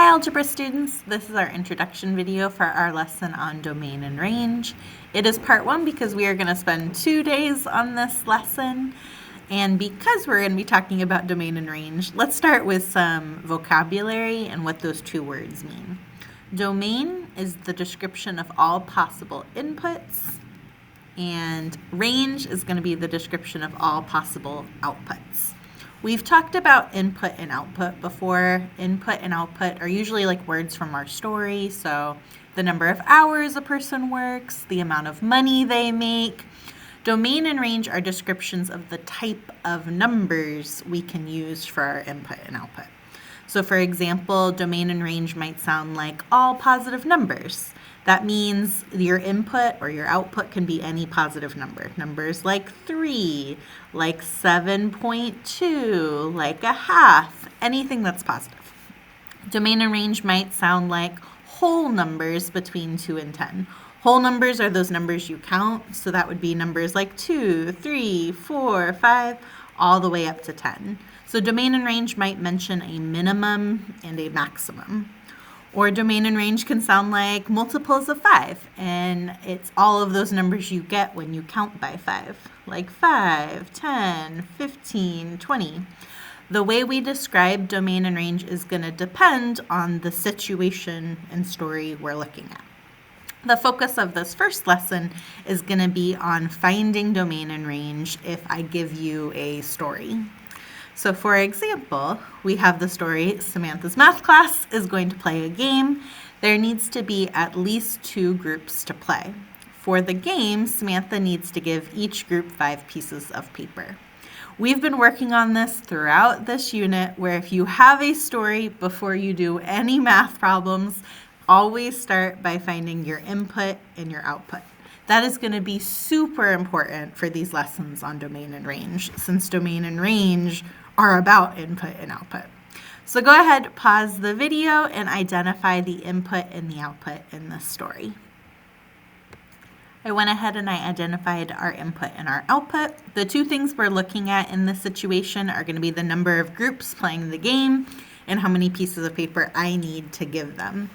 Hi algebra students, this is our introduction video for our lesson on domain and range. It is part 1 because we are going to spend 2 days on this lesson, and because we're going to be talking about domain and range, let's start with some vocabulary and what those two words mean. Domain is the description of all possible inputs, and range is going to be the description of all possible outputs. We've talked about input and output before. Input and output are usually like words from our story, so the number of hours a person works, the amount of money they make. Domain and range are descriptions of the type of numbers we can use for our input and output. So for example, domain and range might sound like all positive numbers. That means your input or your output can be any positive number. Numbers like 3, like 7.2, like a half, anything that's positive. Domain and range might sound like whole numbers between 2 and 10. Whole numbers are those numbers you count, so that would be numbers like 2, 3, 4, 5, all the way up to 10. So domain and range might mention a minimum and a maximum. Or domain and range can sound like multiples of 5, and it's all of those numbers you get when you count by 5, like 5, 10, 15, 20. The way we describe domain and range is going to depend on the situation and story we're looking at. The focus of this first lesson is going to be on finding domain and range if I give you a story. So for example, we have the story, Samantha's math class is going to play a game. There needs to be at least 2 groups to play. For the game, Samantha needs to give each group 5 pieces of paper. We've been working on this throughout this unit, where if you have a story before you do any math problems, always start by finding your input and your output. That is going to be super important for these lessons on domain and range, since domain and range are about input and output. So go ahead, pause the video, and identify the input and the output in this story. I went ahead and I identified our input and our output. The 2 things we're looking at in this situation are going to be the number of groups playing the game and how many pieces of paper I need to give them.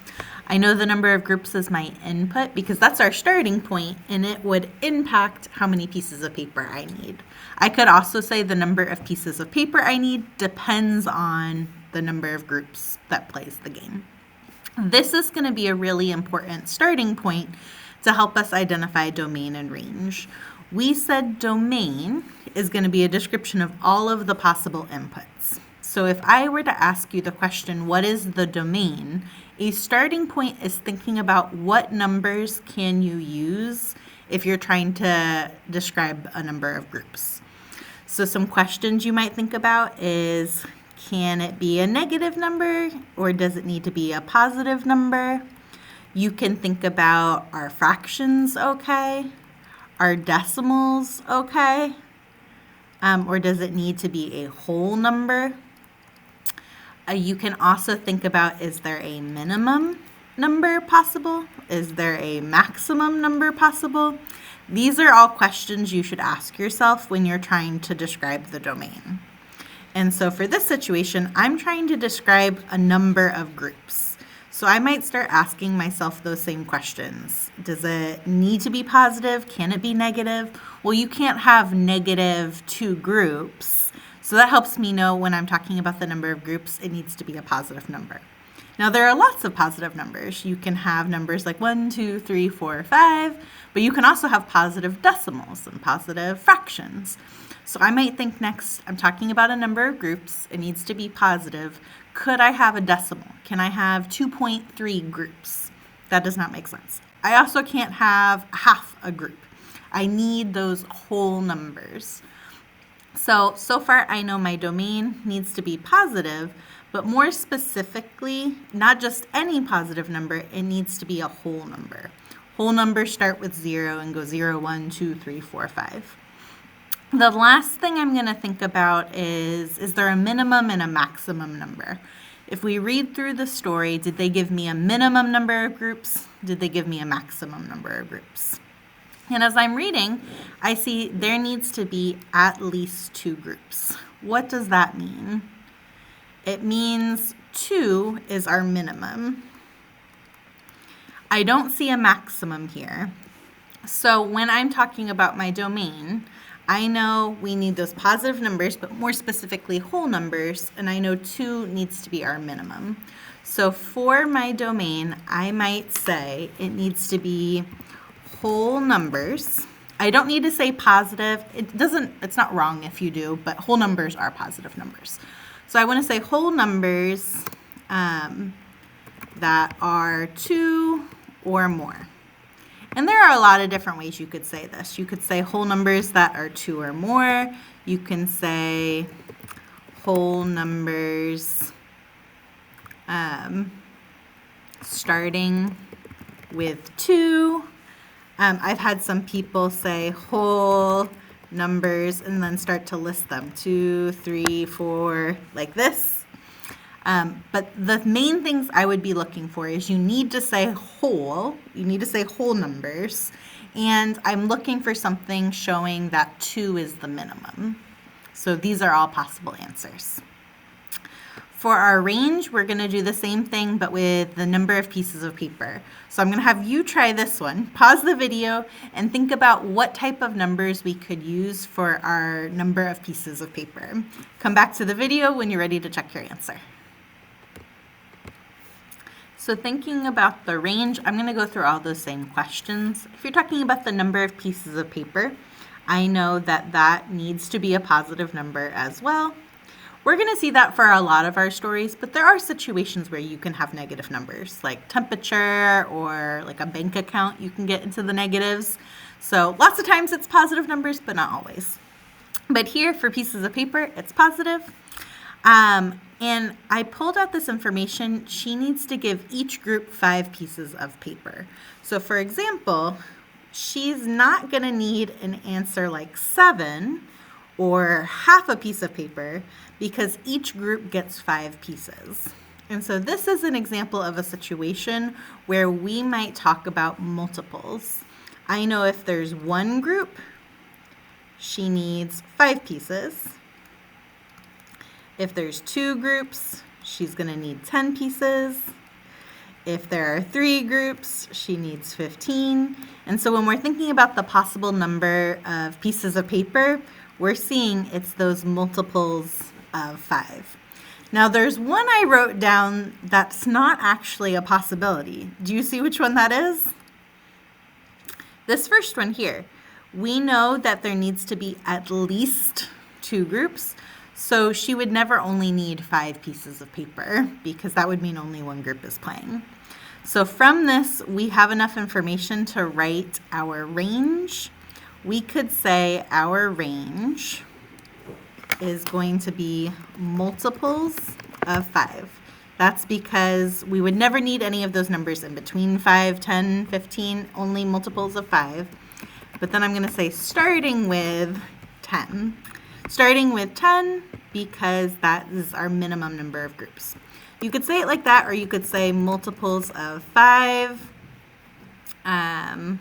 I know the number of groups is my input because that's our starting point, and it would impact how many pieces of paper I need. I could also say the number of pieces of paper I need depends on the number of groups that plays the game. This is going to be a really important starting point to help us identify domain and range. We said domain is going to be a description of all of the possible inputs. So if I were to ask you the question, what is the domain? A starting point is thinking about what numbers can you use if you're trying to describe a number of groups. So some questions you might think about is, can it be a negative number or does it need to be a positive number? You can think about, are fractions okay? Are decimals okay? Or does it need to be a whole number? You can also think about, is there a minimum number possible? Is there a maximum number possible? These are all questions you should ask yourself when you're trying to describe the domain. And so for this situation, I'm trying to describe a number of groups. So I might start asking myself those same questions. Does it need to be positive? Can it be negative? Well, you can't have negative 2 groups. So that helps me know when I'm talking about the number of groups, it needs to be a positive number. Now, there are lots of positive numbers. You can have numbers like 1, 2, 3, 4, 5, but you can also have positive decimals and positive fractions. So I might think next, I'm talking about a number of groups. It needs to be positive. Could I have a decimal? Can I have 2.3 groups? That does not make sense. I also can't have half a group. I need those whole numbers. So far I know my domain needs to be positive, but more specifically, not just any positive number, it needs to be a whole number. Whole numbers start with 0 and go 0, 1, 2, 3, 4, 5. The last thing I'm going to think about is there a minimum and a maximum number? If we read through the story, did they give me a minimum number of groups? Did they give me a maximum number of groups? And as I'm reading, I see there needs to be at least 2 groups. What does that mean? It means 2 is our minimum. I don't see a maximum here. So when I'm talking about my domain, I know we need those positive numbers, but more specifically whole numbers, and I know 2 needs to be our minimum. So for my domain, I might say it needs to be whole numbers. I don't need to say positive. It's not wrong if you do, but whole numbers are positive numbers. So I want to say whole numbers that are 2 or more. And there are a lot of different ways you could say this. You could say whole numbers that are 2 or more. You can say whole numbers starting with 2. I've had some people say whole numbers and then start to list them, 2, 3, 4, like this. But the main things I would be looking for is you need to say whole numbers, and I'm looking for something showing that 2 is the minimum. So these are all possible answers. For our range, we're going to do the same thing, but with the number of pieces of paper. So I'm going to have you try this one. Pause the video and think about what type of numbers we could use for our number of pieces of paper. Come back to the video when you're ready to check your answer. So thinking about the range, I'm going to go through all those same questions. If you're talking about the number of pieces of paper, I know that that needs to be a positive number as well. We're going to see that for a lot of our stories, but there are situations where you can have negative numbers, like temperature or like a bank account, you can get into the negatives. So lots of times it's positive numbers, but not always. But here for pieces of paper, it's positive. And I pulled out this information. She needs to give each group 5 pieces of paper. So for example, she's not going to need an answer like 7 or half a piece of paper because each group gets 5 pieces. And so this is an example of a situation where we might talk about multiples. I know if there's one group, she needs 5 pieces. If there's 2 groups, she's going to need 10 pieces. If there are 3 groups, she needs 15. And so when we're thinking about the possible number of pieces of paper, we're seeing it's those multiples of 5. Now there's one I wrote down that's not actually a possibility. Do you see which one that is? This first one here. We know that there needs to be at least 2 groups. So she would never only need 5 pieces of paper because that would mean only one group is playing. So from this, we have enough information to write our range. We could say our range is going to be multiples of 5. That's because we would never need any of those numbers in between 5, 10, 15, only multiples of 5. But then I'm going to say starting with 10. Starting with 10 because that is our minimum number of groups. You could say it like that, or you could say multiples of 5, and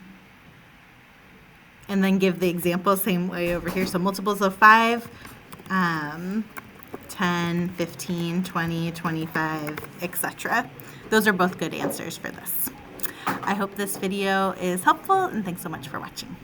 then give the example same way over here. So multiples of 5, 10, 15, 20, 25, etc. Those are both good answers for this. I hope this video is helpful, and thanks so much for watching.